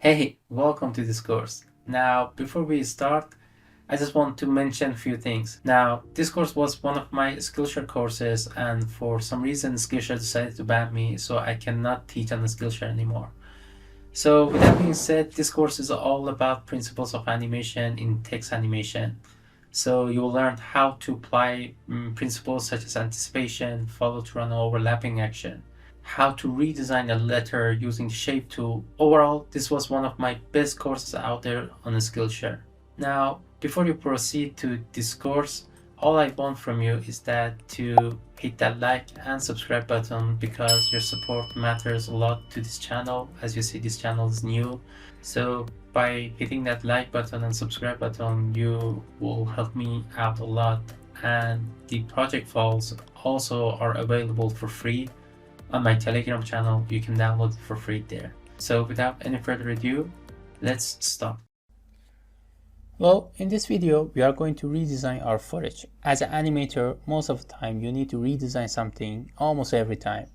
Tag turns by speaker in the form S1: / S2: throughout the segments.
S1: Hey, welcome to this course. Now, before we start, I just want to mention a few things. Now, this course was one of my Skillshare courses, and for some reason, Skillshare decided to ban me, so I cannot teach on Skillshare anymore. So, with that being said, this course is all about principles of animation in text animation. So, you will learn how to apply principles such as anticipation, follow through, and overlapping action, how to redesign a letter using the shape tool. Overall, this was one of my best courses out there on Skillshare. Now, before you proceed to this course, all I want from you is that to hit that like and subscribe button because your support matters a lot to this channel. As you see, this channel is new. So by hitting that like button and subscribe button, you will help me out a lot. And the project files also are available for free on my Telegram channel. You can download it for free there. So without any further ado, let's start. Well, in this video, we are going to redesign our footage. As an animator, most of the time you need to redesign something almost every time.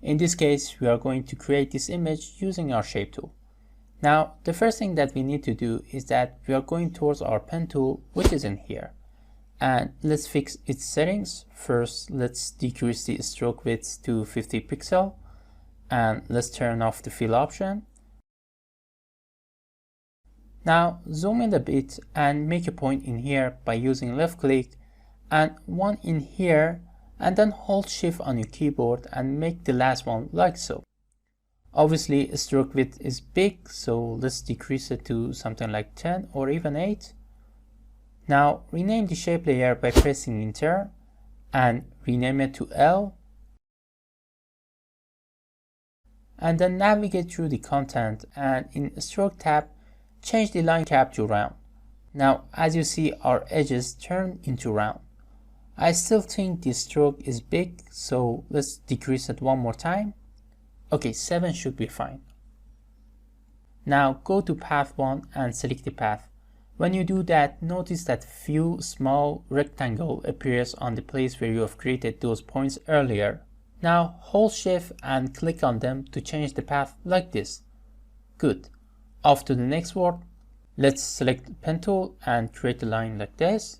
S1: In this case, we are going to create this image using our shape tool. Now, the first thing that we need to do is that we are going towards our pen tool, which is in here. And let's fix its settings. First, let's decrease the stroke width to 50 pixel. And let's turn off the fill option. Now zoom in a bit and make a point in here by using left click and one in here, and then hold shift on your keyboard and make the last one like so. Obviously stroke width is big, so let's decrease it to something like 10 or even 8. Now rename the shape layer by pressing enter and rename it to L, and then navigate through the content and in stroke tab change the line cap to round. Now as you see, our edges turn into round. I still think the stroke is big, so let's decrease it one more time. Okay, 7 should be fine. Now go to path 1 and select the path. When you do that, notice that few small rectangle appears on the place where you have created those points earlier. Now hold shift and click on them to change the path like this. Good. Off to the next word. Let's select the pen tool and create a line like this.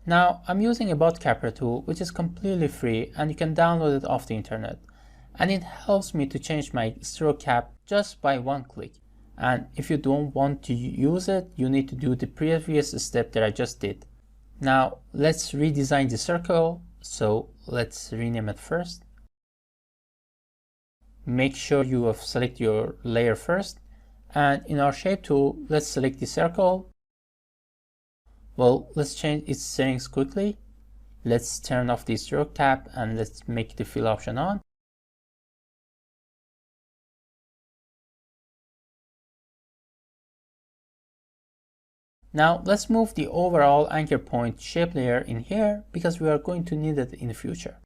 S1: Now I'm using a ButtCapper tool, which is completely free and you can download it off the internet. And it helps me to change my stroke cap just by one click. And if you don't want to use it, you need to do the previous step that I just did. Now let's redesign the circle. So let's rename it first. Make sure you have selected your layer first, and in our shape tool, let's select the circle. Well, let's change its settings quickly. Let's turn off the stroke tab and let's make the fill option on. Now let's move the overall anchor point shape layer in here because we are going to need it in the future.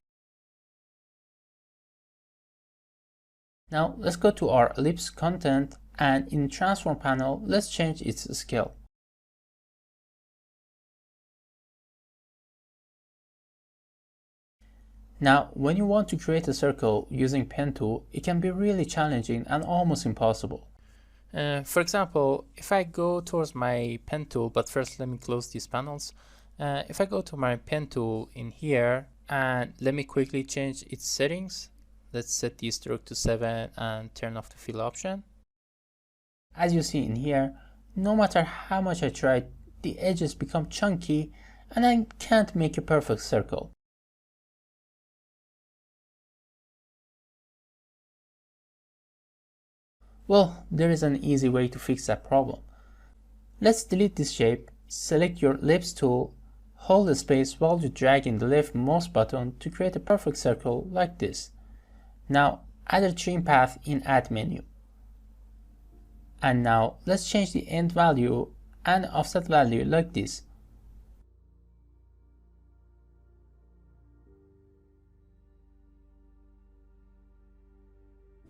S1: Now let's go to our ellipse content and in transform panel, let's change its scale. Now, when you want to create a circle using pen tool, it can be really challenging and almost impossible. For example, if I go towards my pen tool, but first let me close these panels. If I go to my pen tool in here and let me quickly change its settings. Let's set the stroke to 7 and turn off the fill option. As you see in here, no matter how much I try, the edges become chunky and I can't make a perfect circle. Well, there is an easy way to fix that problem. Let's delete this shape, select your ellipse tool, hold the space while you drag in the left mouse button to create a perfect circle like this. Now add a trim path in add menu. And now let's change the end value and offset value like this.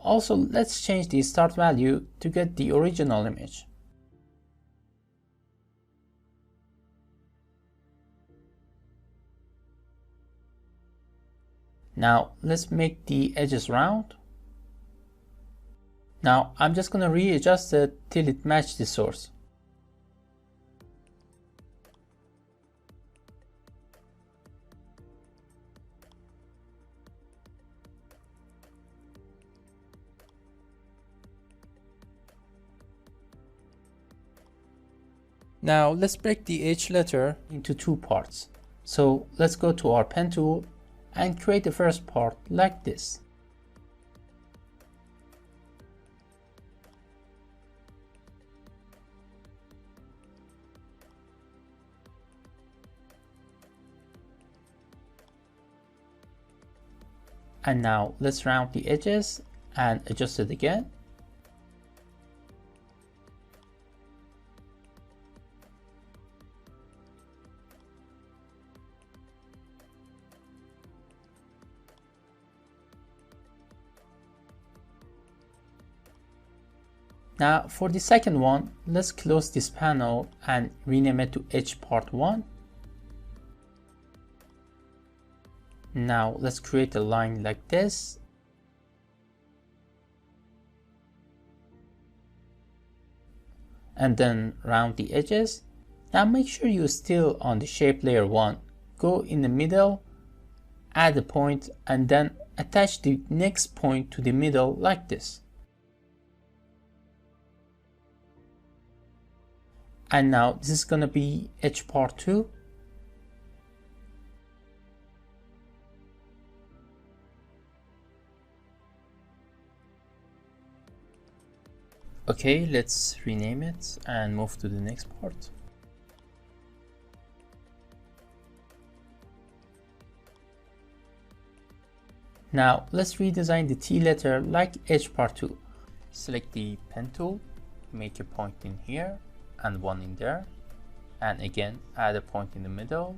S1: Also, let's change the start value to get the original image. Now let's make the edges round. Now I'm just gonna readjust it till it matches the source. Now let's break the H letter into two parts. So let's go to our pen tool and create the first part like this. And now let's round the edges and adjust it again. Now for the second one, let's close this panel and rename it to H part 1. Now let's create a line like this. And then round the edges. Now make sure you're still on the shape layer 1. Go in the middle, add a point, and then attach the next point to the middle like this. And now this is gonna be H part 2. Okay, let's rename it and move to the next part. Now let's redesign the T letter like H part 2. Select the pen tool, make a point in here and one in there, and again add a point in the middle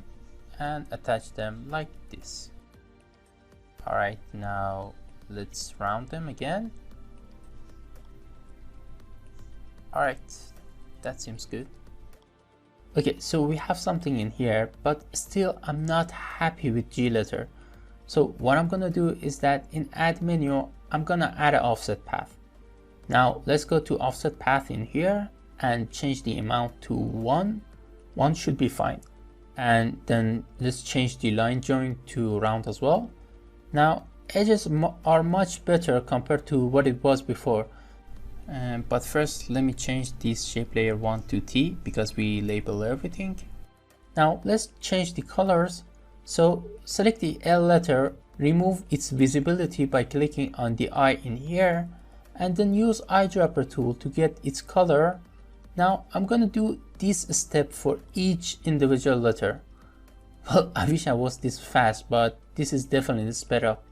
S1: and attach them like this. Alright, now let's round them again. Alright, that seems good. Okay, so we have something in here, but still I'm not happy with G letter. So what I'm gonna do is that in add menu, I'm gonna add an offset path. Now let's go to offset path in here and change the amount to 1. 1 should be fine. And then let's change the line join to round as well. Now edges are much better compared to what it was before. But first let me change this shape layer 1 to T because we label everything. Now let's change the colors. So select the L letter, remove its visibility by clicking on the I in here, and then use eyedropper tool to get its color. Now I'm gonna do this step for each individual letter. Well, I wish I was this fast, but this is definitely sped up.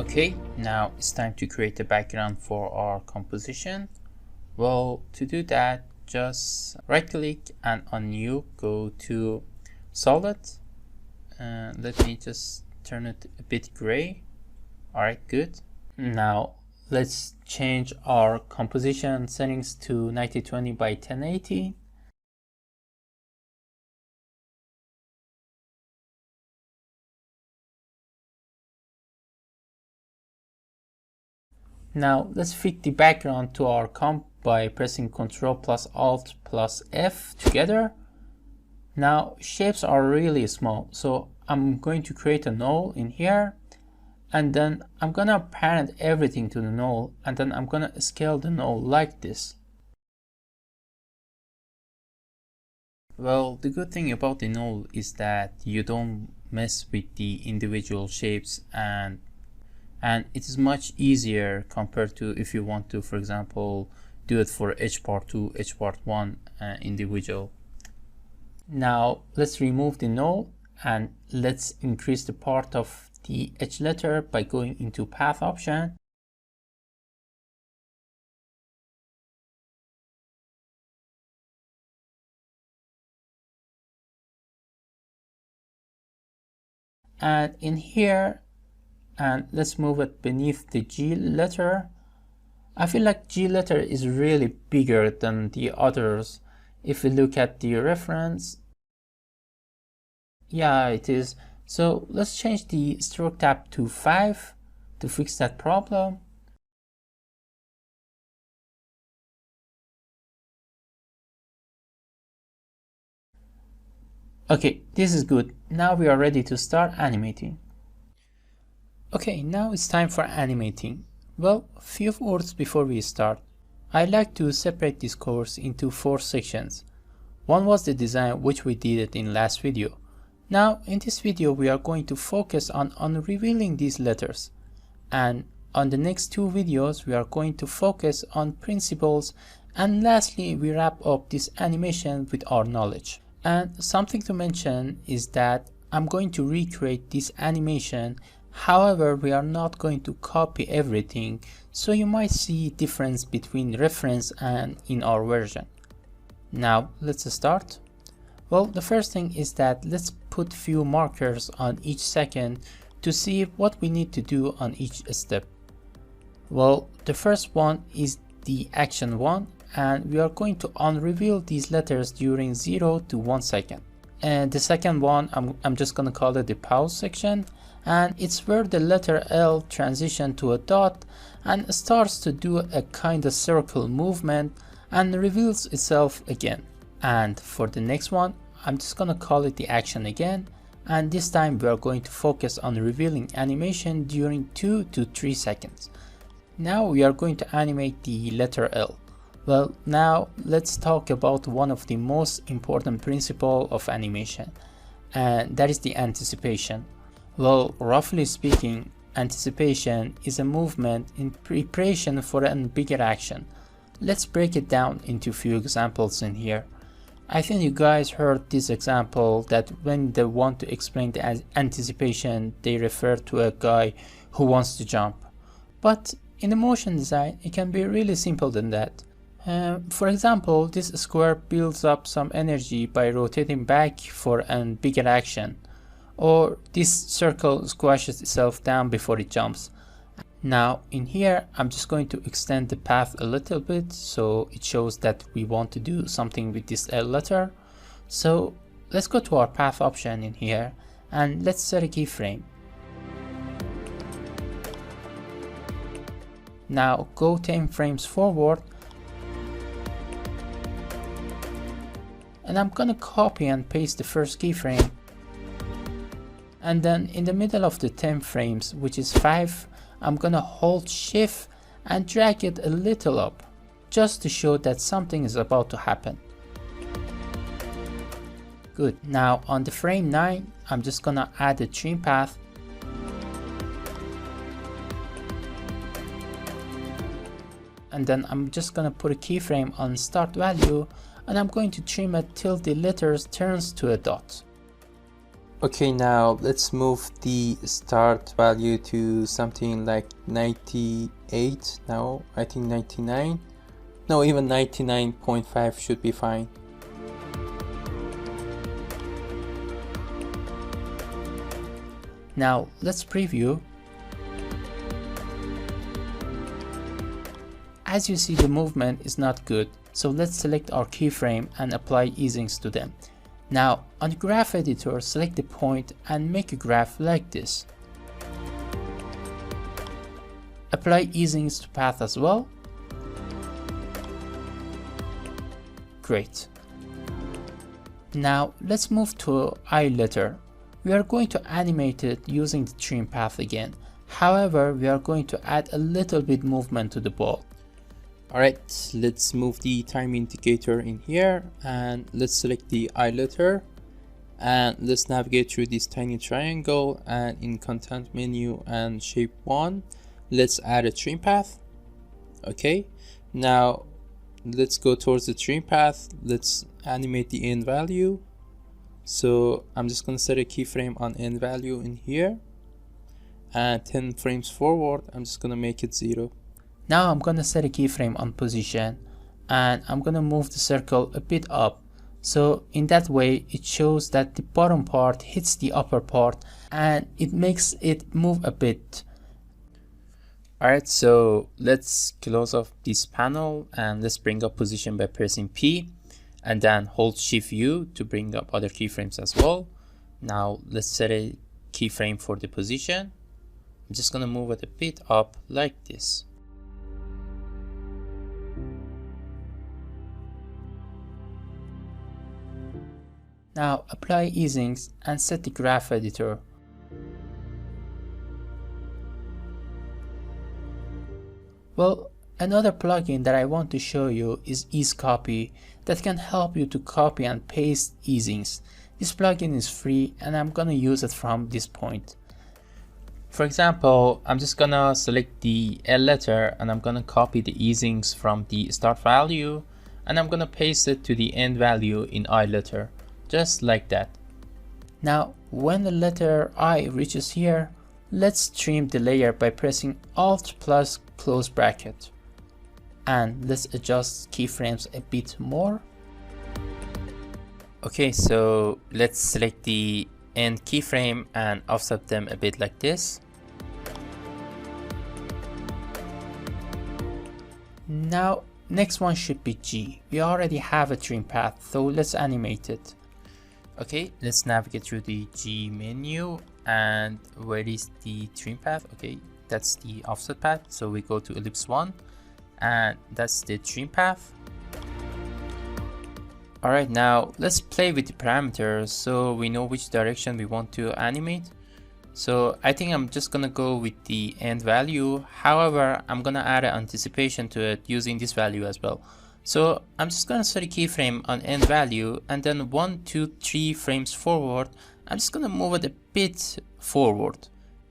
S1: Okay, now it's time to create a background for our composition. Well, to do that, just right click and on new, go to solid. Let me just turn it a bit gray. Alright, good. Now let's change our composition settings to 1920 by 1080. Now let's fit the background to our comp by pressing Ctrl plus Alt plus F together. Now shapes are really small, so I'm going to create a null in here, and then I'm gonna parent everything to the null, and then I'm gonna scale the null like this. Well, the good thing about the null is that you don't mess with the individual shapes, and it is much easier compared to if you want to, for example, do it for H part 2, H part 1 individual. Now let's remove the null and let's increase the part of the H letter by going into path option. and in here, and let's move it beneath the G letter. I feel like G letter is really bigger than the others. If we look at the reference, yeah, it is. So let's change the stroke tab to 5 to fix that problem. Okay, this is good. Now we are ready to start animating. Okay, now it's time for animating. Well, a few words before we start. I like to separate this course into 4 sections. One was the design, which we did it in last video. Now in this video we are going to focus on unrevealing these letters, and on the next 2 videos we are going to focus on principles, and lastly we wrap up this animation with our knowledge. And something to mention is that I'm going to recreate this animation, however we are not going to copy everything, so you might see difference between reference and in our version. Now let's start. Well, the first thing is that let's put few markers on each second to see what we need to do on each step. Well, the first one is the action 1, and we are going to unreveal these letters during 0 to 1 second. And the second one, I'm just gonna call it the pause section, and it's where the letter L transitions to a dot and starts to do a kind of circle movement and reveals itself again. And for the next one, I'm just gonna call it the action again, and this time we are going to focus on revealing animation during 2 to 3 seconds. Now we are going to animate the letter L. Well, now let's talk about one of the most important principles of animation, and that is the anticipation. Well, roughly speaking, anticipation is a movement in preparation for a bigger action. Let's break it down into a few examples in here. I think you guys heard this example that when they want to explain the anticipation, they refer to a guy who wants to jump. But in the motion design, it can be really simple than that. For example, this square builds up some energy by rotating back for a bigger action, or this circle squashes itself down before it jumps. Now in here, I'm just going to extend the path a little bit so it shows that we want to do something with this L letter. So let's go to our path option in here and let's set a keyframe. Now go 10 frames forward, and I'm gonna copy and paste the first keyframe, and then in the middle of the 10 frames, which is 5, I'm gonna hold shift and drag it a little up, just to show that something is about to happen. Good. Now on the frame 9, I'm just gonna add a trim path, and then I'm just gonna put a keyframe on start value, and I'm going to trim it till the letters turns to a dot. Okay, now let's move the start value to something like 98. Now I think 99. No, even 99.5 should be fine. Now let's preview. As you see, the movement is not good, so let's select our keyframe and apply easings to them. Now on the graph editor, select the point and make a graph like this. Apply easings to path as well. Great. Now let's move to I letter. We are going to animate it using the trim path again. However, we are going to add a little bit movement to the ball. Alright, let's move the time indicator in here and let's select the I letter, and let's navigate through this tiny triangle, and in content menu and shape 1, let's add a trim path. Okay, now let's go towards the trim path. Let's animate the end value. So I'm just gonna set a keyframe on end value in here, and 10 frames forward, I'm just gonna make it 0. Now I'm gonna set a keyframe on position, and I'm gonna move the circle a bit up So in that way, it shows that the bottom part hits the upper part and it makes it move a bit. Alright, so let's close off this panel and let's bring up position by pressing P and then hold Shift U to bring up other keyframes as well. Now let's set a keyframe for the position. I'm just gonna move it a bit up like this. Now apply easings and set the graph editor. Well, another plugin that I want to show you is EaseCopy that can help you to copy and paste easings. This plugin is free and I'm gonna use it from this point. For example, I'm just gonna select the L letter and I'm gonna copy the easings from the start value and I'm gonna paste it to the end value in I letter, just like that. Now, when the letter I reaches here, let's trim the layer by pressing Alt plus close bracket. And let's adjust keyframes a bit more. Okay, so let's select the end keyframe and offset them a bit like this. Now, next one should be G. We already have a trim path, so let's animate it. Okay, let's navigate through the G menu and where is the trim path? Okay, that's the offset path. So we go to ellipse 1 and that's the trim path. Alright, now let's play with the parameters so we know which direction we want to animate. So I think I'm just gonna go with the end value. However, I'm gonna add an anticipation to it using this value as well. So I'm just gonna set a keyframe on end value and then 1, 2, 3 frames forward. I'm just gonna move it a bit forward.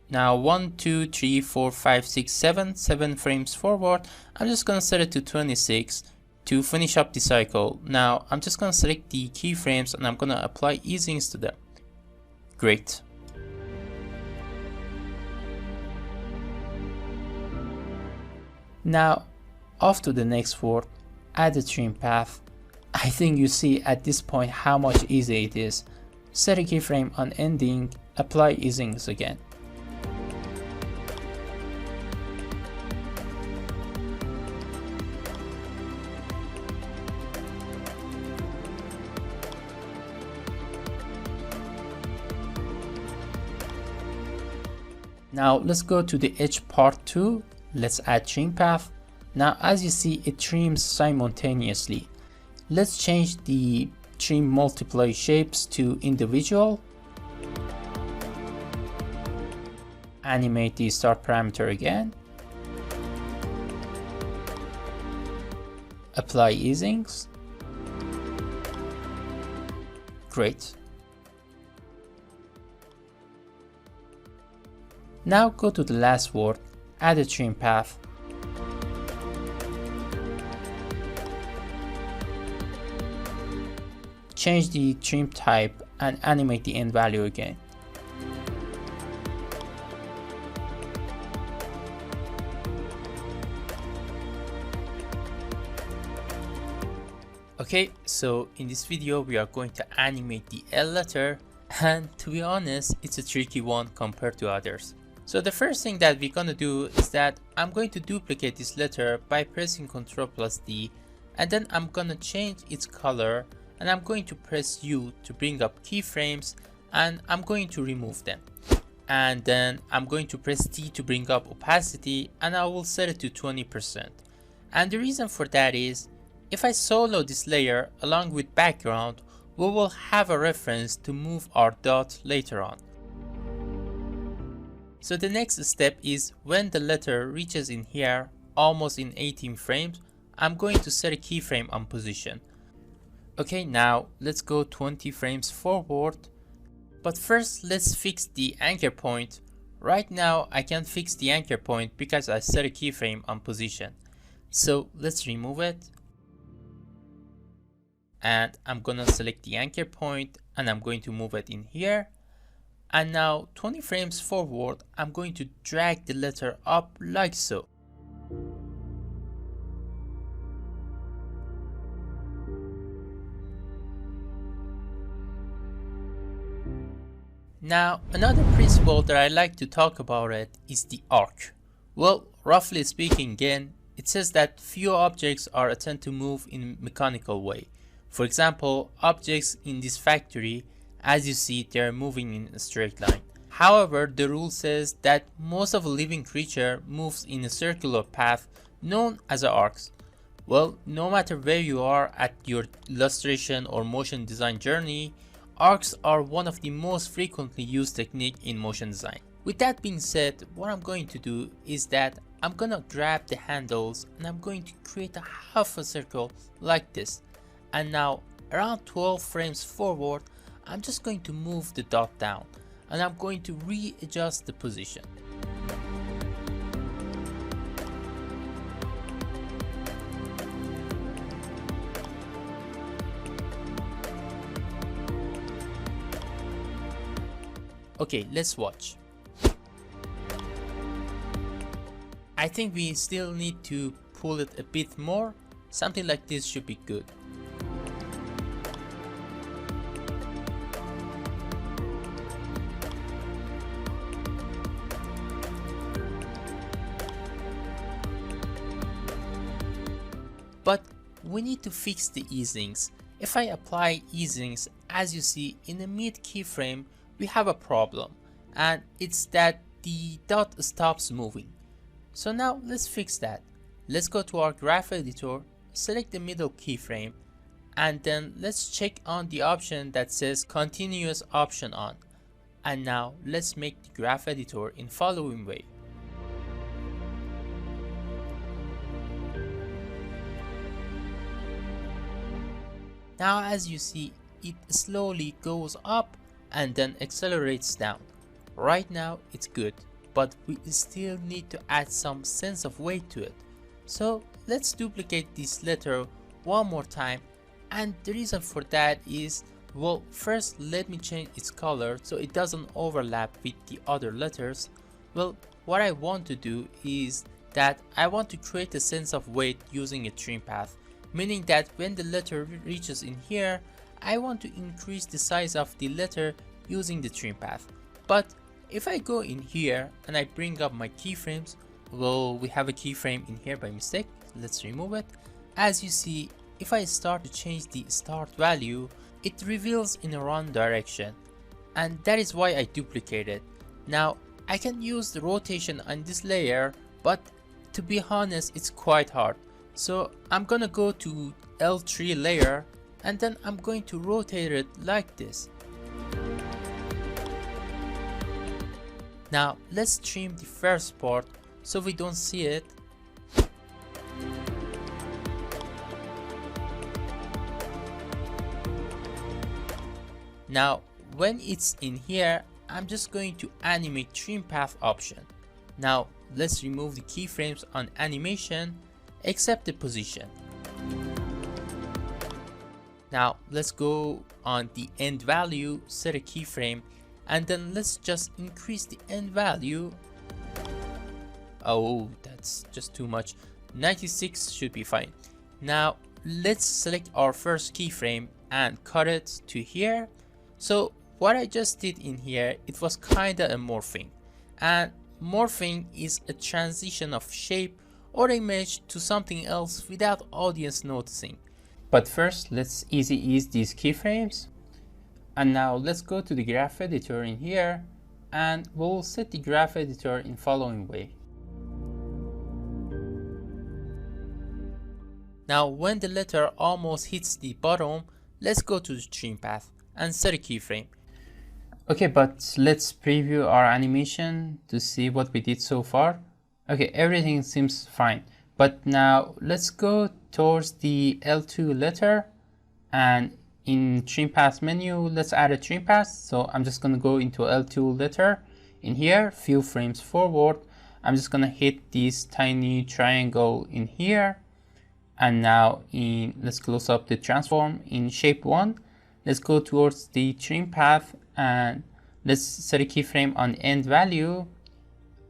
S1: Now 1, 2, 3, 4, 5, 6, 7 frames forward. I'm just gonna set it to 26 to finish up the cycle. Now I'm just gonna select the keyframes and I'm gonna apply easings to them. Great. Now off to the next word, add a trim path. I think you see at this point how much easier it is. Set a keyframe on ending, apply easings again. Now let's go to the edge part 2. Let's add trim path. Now as you see, it trims simultaneously. Let's change the trim multiply shapes to individual. Animate the start parameter again. Apply easings. Great. Now go to the last word, add a trim path. Change the trim type and animate the end value again. Okay, so in this video we are going to animate the L letter, and to be honest, it's a tricky one compared to others. So the first thing that we're gonna do is that I'm going to duplicate this letter by pressing Ctrl plus D, and then I'm gonna change its color and I'm going to press U to bring up keyframes and I'm going to remove them. And then I'm going to press T to bring up opacity and I will set it to 20%. And the reason for that is, if I solo this layer along with background, we will have a reference to move our dot later on. So the next step is when the letter reaches in here, almost in 18 frames, I'm going to set a keyframe on position. Okay, now let's go 20 frames forward. But first let's fix the anchor point. Right now I can't fix the anchor point because I set a keyframe on position. So let's remove it. And I'm gonna select the anchor point and I'm going to move it in here. And now 20 frames forward, I'm going to drag the letter up like so.
S2: Now, another principle that I like to talk about it is the arc. Well, roughly speaking again, it says that few objects are attempted to move in a mechanical way. For example, objects in this factory, as you see, they are moving in a straight line. However, the rule says that most of a living creature moves in a circular path known as arcs. Well, no matter where you are at your illustration or motion design journey, arcs are one of the most frequently used techniques in motion design. With that being said, what I'm going to do is that I'm gonna grab the handles and I'm going to create a half a circle like this. And now around 12 frames forward, I'm just going to move the dot down and I'm going to readjust the position. Okay, let's watch. I think we still need to pull it a bit more. Something like this should be good. But we need to fix the easings. If I apply easings, as you see in the mid keyframe, we have a problem, and it's that the dot stops moving. So now let's fix that. Let's go to our graph editor, select the middle keyframe, and then let's check on the option that says continuous option on. And now let's make the graph editor in following way. Now as you see, it slowly goes up and then accelerates down. Right now it's good, but we still need to add some sense of weight to it. So let's duplicate this letter one more time, and the reason for that is, well, first let me change its color so it doesn't overlap with the other letters. Well, what I want to do is that I want to create a sense of weight using a trim path, meaning that when the letter reaches in here, I want to increase the size of the letter using the trim path. But if I go in here and I bring up my keyframes, well, we have a keyframe in here by mistake. Let's remove it. As you see, if I start to change the start value, it reveals in a wrong direction, and that is why I duplicate it. Now I can use the rotation on this layer, but to be honest, it's quite hard. So I'm gonna go to L3 layer, and then I'm going to rotate it like this. Now let's trim the first part so we don't see it. Now when it's in here, I'm just going to animate trim path option. Now let's remove the keyframes on animation except the position. Now let's go on the end value, set a keyframe, and then let's just increase the end value. Oh, that's just too much. 96 should be fine. Now let's select our first keyframe and cut it to here. So what I just did in here, it was kinda a morphing, and morphing is a transition of shape or image to something else without audience noticing. But first let's easy ease these keyframes. And now let's go to the graph editor in here, and we'll set the graph editor in following way. Now when the letter almost hits the bottom, let's go to the trim path and set a keyframe. Okay, but let's preview our animation to see what we did so far. Okay, everything seems fine. But now let's go towards the L2 letter, and in trim path menu, let's add a trim path. So I'm just gonna go into L2 letter in here, few frames forward. I'm just gonna hit this tiny triangle in here. And now let's close up the transform in shape 1. Let's go towards the trim path and let's set a keyframe on end value.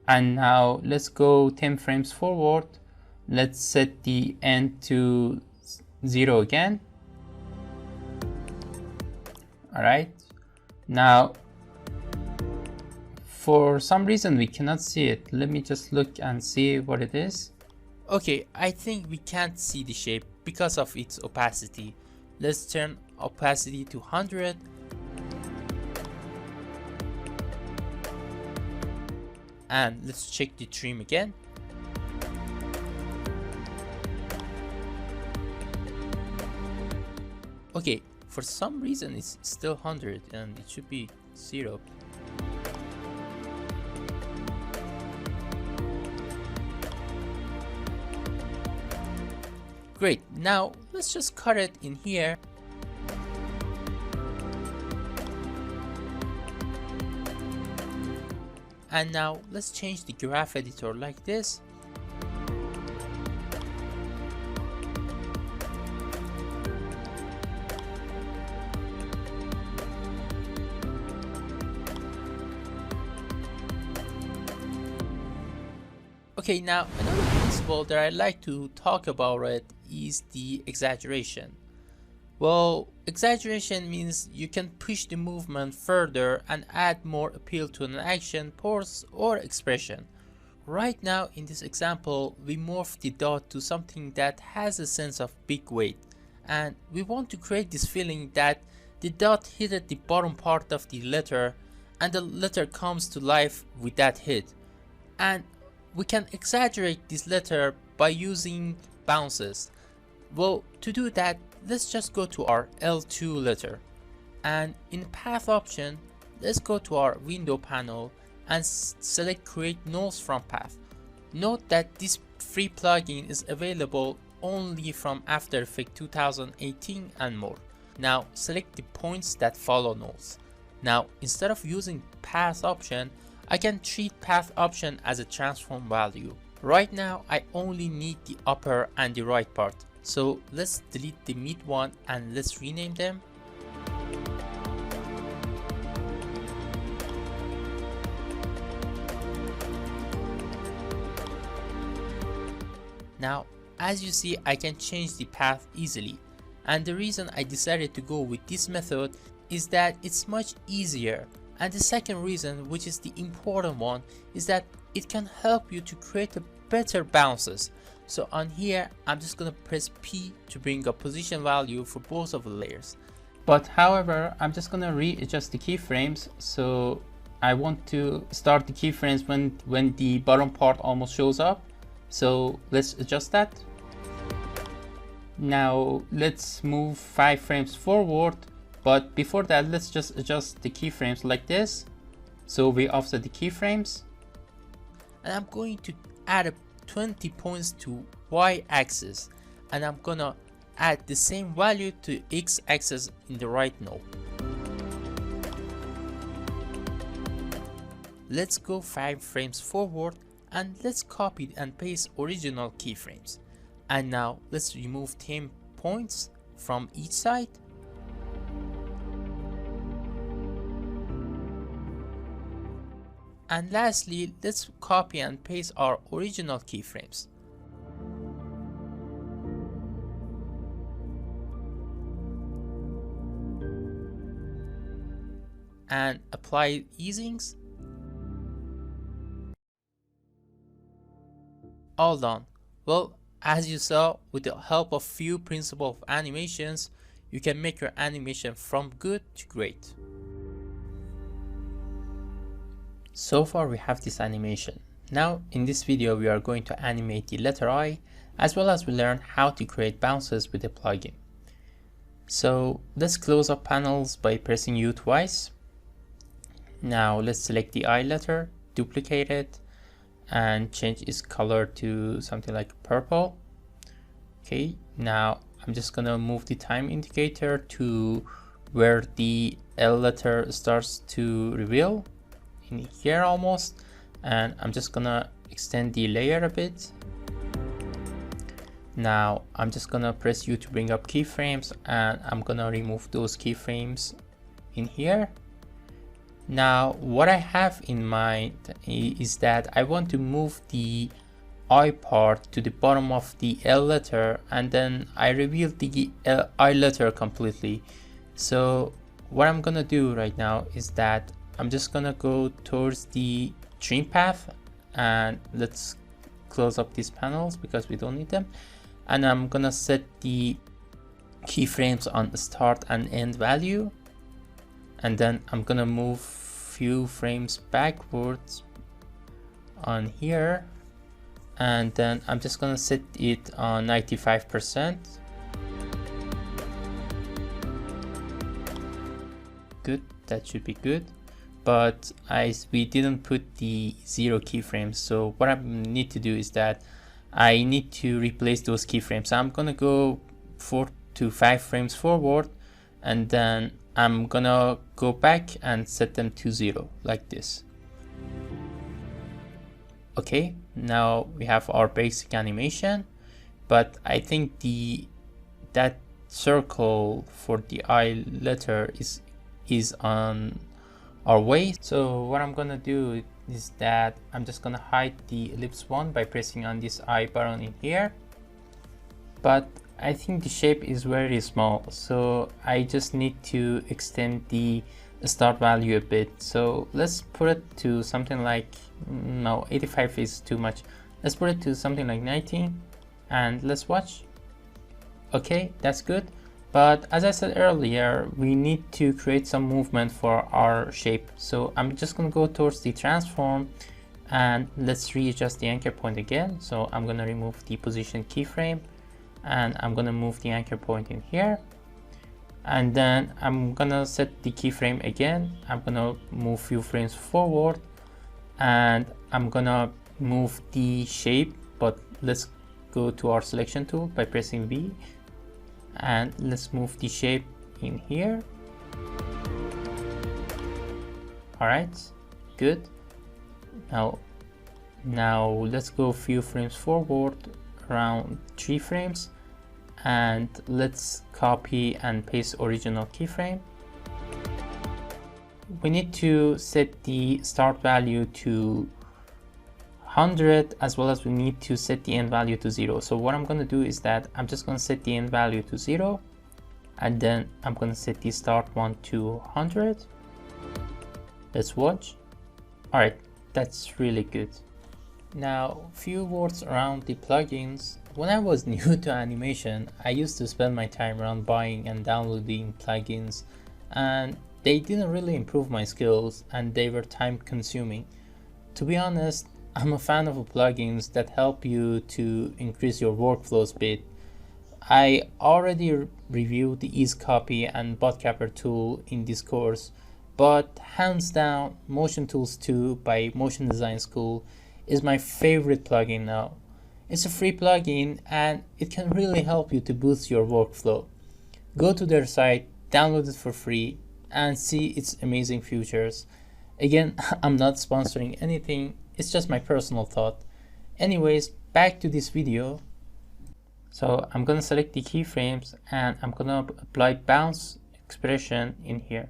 S2: And now let's go 10 frames forward. Let's set the end to 0 again. All right. Now
S1: for some reason we cannot see it. Let me just look and see what it is.
S2: Okay, I think we can't see the shape because of its opacity. Let's turn opacity to 100. And let's check the trim again. Okay, for some reason it's still 100 and it should be 0. Great, now let's just cut it in here. And now let's change the graph editor like this. Okay, now another principle that I like to talk about it is the exaggeration. Well, exaggeration means you can push the movement further and add more appeal to an action, pose, or expression. Right now in this example, we morph the dot to something that has a sense of big weight, and we want to create this feeling that the dot hit at the bottom part of the letter and the letter comes to life with that hit. And we can exaggerate this letter by using bounces. Well, to do that, let's just go to our L2 letter, and in path option, let's go to our window panel and select create nulls from path. Note that this free plugin is available only from After Effects 2018 and more. Now select the points that follow nulls. Now instead of using path option, I can treat path option as a transform value. Right now I only need the upper and the right part. So let's delete the mid one and let's rename them. Now, as you see, I can change the path easily. And the reason I decided to go with this method is that it's much easier. And the second reason, which is the important one, is that it can help you to create a better bounces. So on here, I'm just gonna press P to bring a position value for both of the layers. But however, I'm just gonna readjust the keyframes. So I want to start the keyframes when the bottom part almost shows up. So let's adjust that. Now let's move 5 frames forward. But before that, let's just adjust the keyframes like this. So we offset the keyframes. And I'm going to add 20 points to y-axis. And I'm gonna add the same value to x-axis in the right node. Let's go 5 frames forward and let's copy and paste original keyframes. And now let's remove 10 points from each side. And lastly, let's copy and paste our original keyframes. And apply easings. All done. Well, as you saw, with the help of few principles of animations, you can make your animation from good to great. So far we have this animation. Now in this video we are going to animate the letter I, as well as we learn how to create bounces with the plugin. So let's close up panels by pressing U twice. Now let's select the I letter, duplicate it, and change its color to something like purple. Okay, now I'm just gonna move the time indicator to where the L letter starts to reveal, in here almost, and I'm just gonna extend the layer a bit. Now I'm just gonna press U to bring up keyframes, and I'm gonna remove those keyframes in here. Now what I have in mind is that I want to move the I part to the bottom of the L letter, and then I reveal the I letter completely. So what I'm gonna do right now is that I'm just gonna go towards the trim path, and let's close up these panels because we don't need them. And I'm gonna set the keyframes on start and end value, and then I'm gonna move few frames backwards on here, and then I'm just gonna set it on 95%. Good, that should be good. But we didn't put the 0 keyframes, so what I need to do is that I need to replace those keyframes. So I'm gonna go 4 to 5 frames forward, and then I'm gonna go back and set them to 0 like this. Okay, now we have our basic animation, but I think that circle for the I letter is on our way. So what I'm gonna do is that I'm just gonna hide the ellipse one by pressing on this I button in here, but I think the shape is very small, so I just need to extend the start value a bit. So let's put it to something like, no, 85 is too much. Let's put it to something like 90, and let's watch. Okay, that's good. But as I said earlier, we need to create some movement for our shape. So I'm just gonna go towards the transform, and let's readjust the anchor point again. So I'm gonna remove the position keyframe, and I'm gonna move the anchor point in here, and then I'm gonna set the keyframe again. I'm gonna move few frames forward, and I'm gonna move the shape, but let's go to our selection tool by pressing V, and let's move the shape in here. All right, good. Now let's go a few frames forward, around 3 frames, and let's copy and paste original keyframe. We need to set the start value to 100, as well as we need to set the end value to 0. So what I'm going to do is that I'm just going to set the end value to 0, and then I'm going to set the start one to 100. Let's watch. All right, that's really good. Now, few words around the plugins. When I was new to animation, I used to spend my time around buying and downloading plugins, and they didn't really improve my skills, and they were time consuming. To be honest, I'm a fan of plugins that help you to increase your workflow speed. I already reviewed the EaseCopy and ButtCapper tool in this course, but hands down, Motion Tools 2 by Motion Design School is my favorite plugin now. It's a free plugin, and it can really help you to boost your workflow. Go to their site, download it for free, and see its amazing features. Again, I'm not sponsoring anything, it's just my personal thought. Anyways, back to this video. So I'm gonna select the keyframes, and I'm gonna apply bounce expression in here.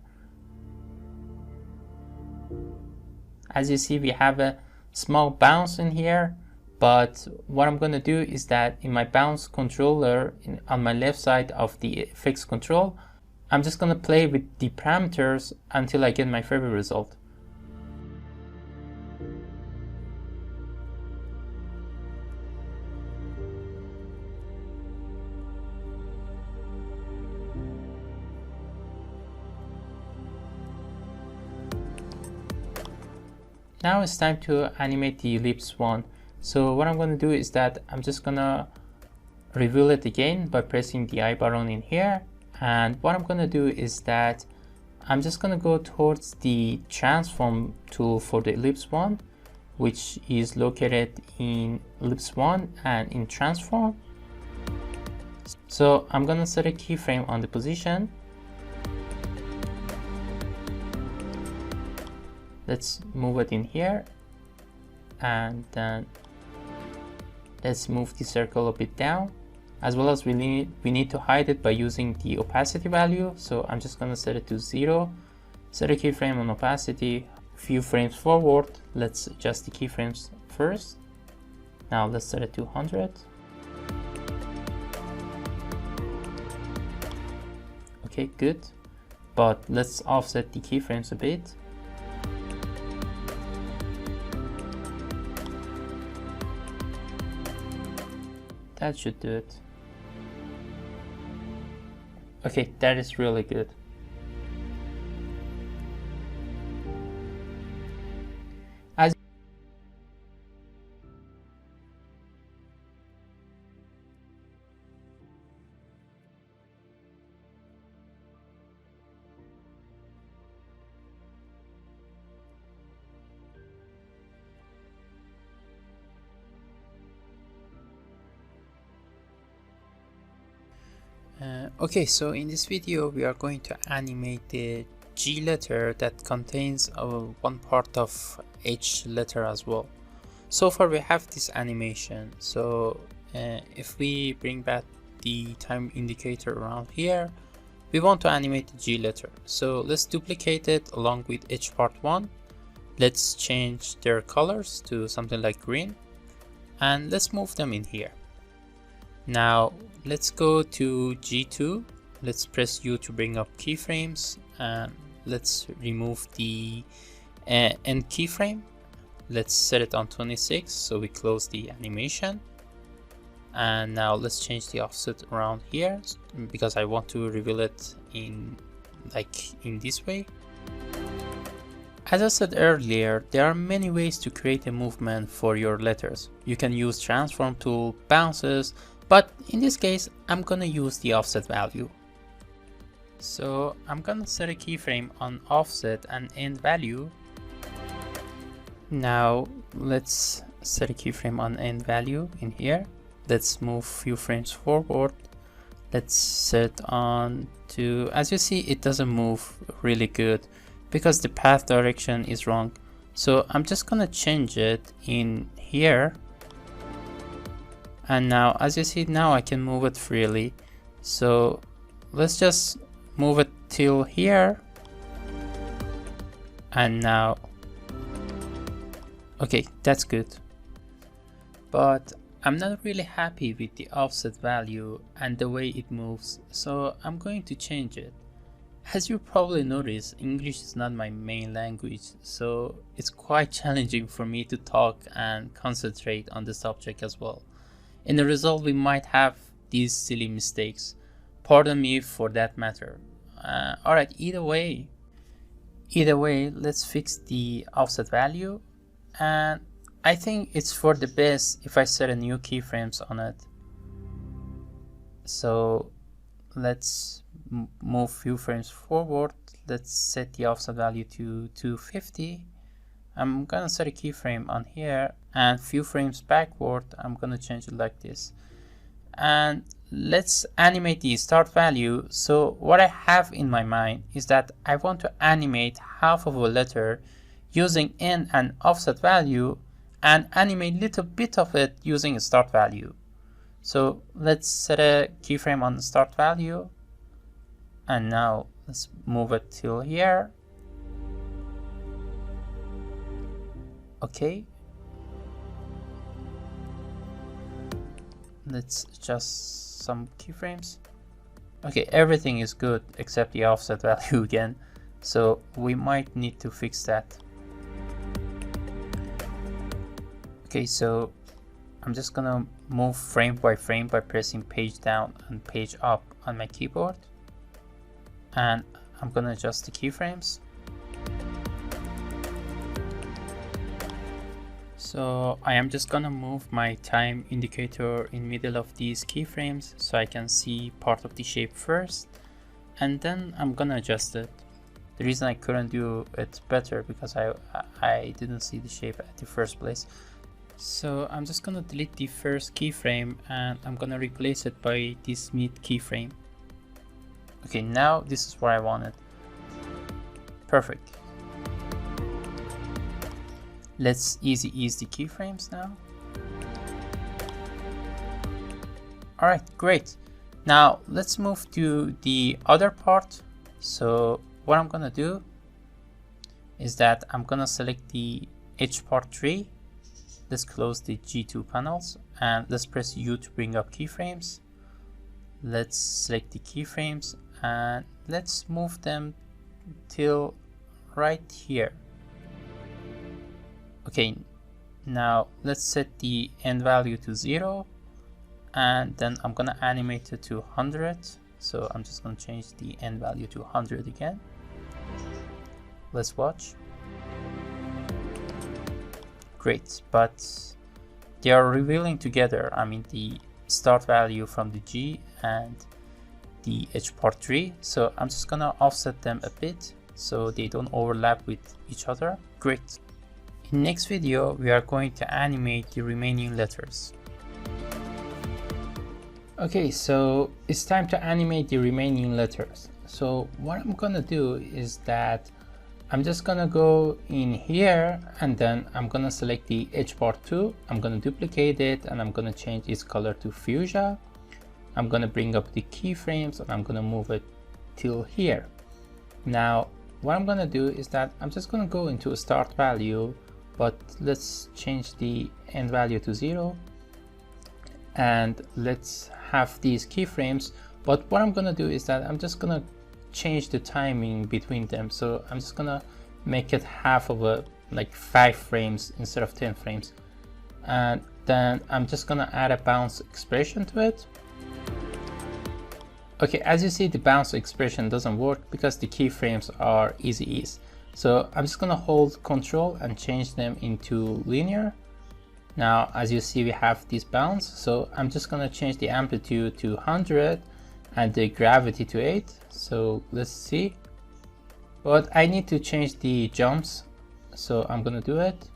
S2: As you see, we have a small bounce in here, but what I'm gonna do is that in my bounce controller on my left side of the effects control, I'm just gonna play with the parameters until I get my favorite result. Now it's time to animate the ellipse one. So what I'm going to do is that I'm just going to reveal it again by pressing the I button in here. And what I'm going to do is that I'm just going to go towards the transform tool for the ellipse one, which is located in ellipse one and in transform. So I'm going to set a keyframe on the position. Let's move it in here, and then let's move the circle a bit down, as well as we need to hide it by using the opacity value. So I'm just going to set it to 0, set a keyframe on opacity, few frames forward. Let's adjust the keyframes first. Now let's set it to 100. Okay, good, but let's offset the keyframes a bit. That should do it. Okay, that is really good. As okay, so in this video we are going to animate the G letter that contains one part of H letter as well. So far we have this animation, so if we bring back the time indicator around here, we want to animate the G letter. So let's duplicate it along with H part 1. Let's change their colors to something like green, and let's move them in here. Now let's go to G2, let's press U to bring up keyframes, and let's remove the end keyframe. Let's set it on 26, so we close the animation. And now let's change the offset around here because I want to reveal it in this way. As I said earlier, there are many ways to create a movement for your letters. You can use transform tool, bounces, but in this case I'm gonna use the offset value. So I'm gonna set a keyframe on offset and end value. Now let's set a keyframe on end value in here. Let's move few frames forward. Let's set on to, as you see, it doesn't move really good because the path direction is wrong. So I'm just gonna change it in here. And now, as you see, now I can move it freely. So let's just move it till here. And now, okay, that's good. But I'm not really happy with the offset value and the way it moves, so I'm going to change it. As you probably noticed, English is not my main language, so it's quite challenging for me to talk and concentrate on the subject as well. In the result, we might have these silly mistakes. Pardon me for that matter. Alright, either way, let's fix the offset value, and I think it's for the best if I set a new keyframes on it. So let's move few frames forward. Let's set the offset value to 250. I'm gonna set a keyframe on here, and few frames backward I'm gonna change it like this. And let's animate the start value. So what I have in my mind is that I want to animate half of a letter using end and offset value, and animate little bit of it using a start value. So let's set a keyframe on the start value, and now let's move it till here. Okay, let's adjust some keyframes. Okay, everything is good except the offset value again, so we might need to fix that. Okay, so I'm just gonna move frame by frame by pressing page down and page up on my keyboard, and I'm gonna adjust the keyframes. So I am just gonna move my time indicator in middle of these keyframes so I can see part of the shape first, and then I'm gonna adjust it. The reason I couldn't do it better because I didn't see the shape at the first place. So I'm just gonna delete the first keyframe and I'm gonna replace it by this mid keyframe. Okay, now this is where I want it. Perfect. Let's ease the keyframes now. Alright, great. Now let's move to the other part. So what I'm gonna do is that I'm gonna select the H part 3. Let's close the G2 panels and let's press U to bring up keyframes. Let's select the keyframes and let's move them till right here. Okay, now let's set the end value to 0 and then I'm gonna animate it to 100. So I'm just gonna change the end value to 100 again. Let's watch. Great, but they are revealing together. I mean, the start value from the G and the H part 3. So I'm just gonna offset them a bit so they don't overlap with each other. Great. In next video, we are going to animate the remaining letters. Okay, so it's time to animate the remaining letters. So what I'm gonna do is that I'm just gonna go in here and then I'm gonna select the H part 2. I'm gonna duplicate it and I'm gonna change its color to fuchsia. I'm gonna bring up the keyframes and I'm gonna move it till here. Now, what I'm gonna do is that I'm just gonna go into a start value, but let's change the end value to 0. And let's have these keyframes. But what I'm gonna do is that I'm just gonna change the timing between them. So I'm just gonna make it half of a, like 5 frames instead of 10 frames. And then I'm just gonna add a bounce expression to it. Okay, as you see, the bounce expression doesn't work because the keyframes are easy ease. So I'm just gonna hold Control and change them into linear. Now, as you see, we have this bounce. So I'm just gonna change the amplitude to 100 and the gravity to 8. So let's see. But I need to change the jumps. So I'm gonna do it.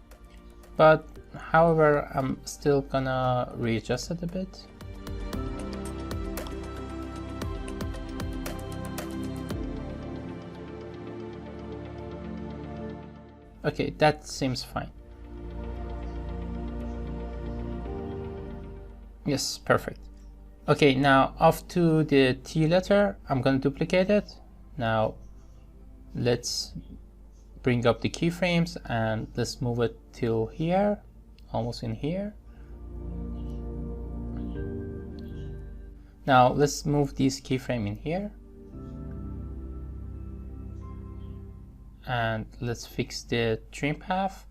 S2: But however, I'm still gonna readjust it a bit. Okay, that seems fine. Yes, perfect. Okay, now off to the T letter, I'm going to duplicate it. Now let's bring up the keyframes and let's move it till here, almost in here. Now let's move this keyframe in here. And let's fix the trim path.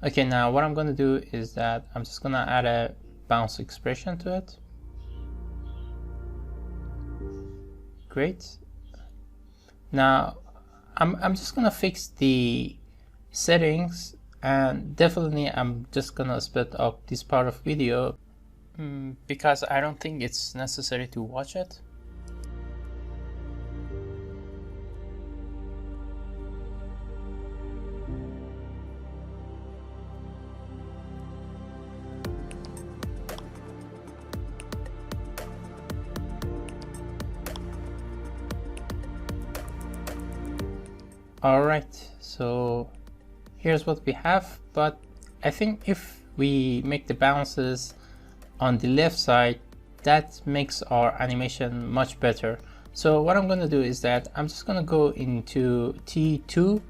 S2: Okay, now what I'm going to do is that I'm just going to add a bounce expression to it. Great. Now I'm just going to fix the settings, and definitely I'm just going to split up this part of video because I don't think it's necessary to watch it. Alright, so here's what we have, but I think if we make the bounces on the left side, that makes our animation much better. So what I'm going to do is that I'm just going to go into T2,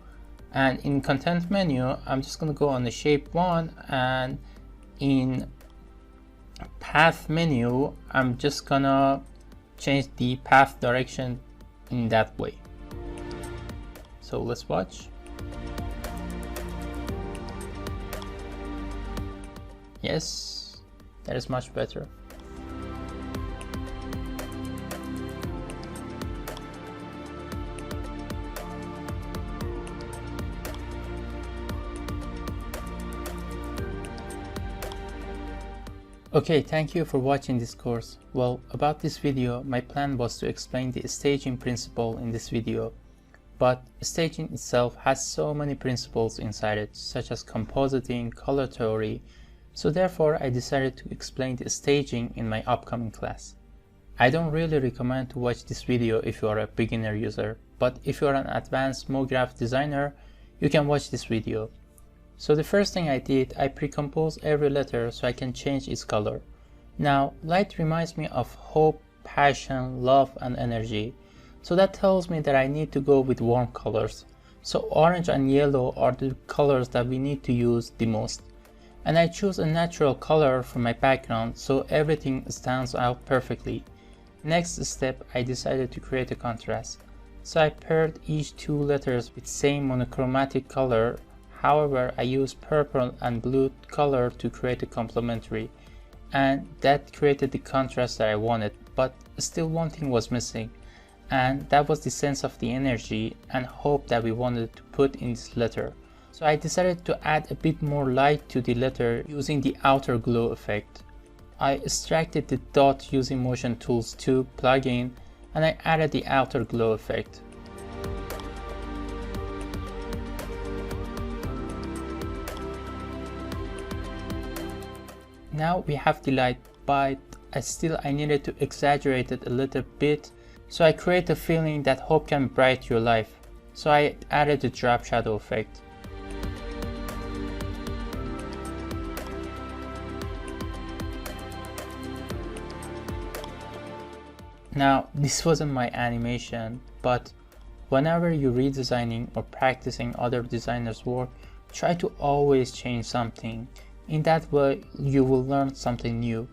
S2: and in content menu I'm just going to go on the shape 1, and in path menu I'm just gonna change the path direction in that way. So let's watch. Yes, that is much better. Okay, thank you for watching this course. Well, about this video, my plan was to explain the staging principle in this video. But staging itself has so many principles inside it, such as compositing, color theory, so therefore I decided to explain the staging in my upcoming class. I don't really recommend to watch this video if you are a beginner user, but if you are an advanced MoGraph designer, you can watch this video. So the first thing I did, I pre-composed every letter so I can change its color. Now, light reminds me of hope, passion, love, and energy. So that tells me that I need to go with warm colors. So orange and yellow are the colors that we need to use the most. And I choose a natural color for my background so everything stands out perfectly. Next step, I decided to create a contrast. So I paired each two letters with same monochromatic color. However, I used purple and blue color to create a complementary, and that created the contrast that I wanted, but still one thing was missing, and that was the sense of the energy and hope that we wanted to put in this letter. So I decided to add a bit more light to the letter using the outer glow effect. I extracted the dot using Motion Tools 2 plugin, and I added the outer glow effect. Now we have the light, but I needed to exaggerate it a little bit, so I create a feeling that hope can brighten your life. So I added the drop shadow effect. Now this wasn't my animation, but whenever you're redesigning or practicing other designers' work, try to always change something. In that way, you will learn something new.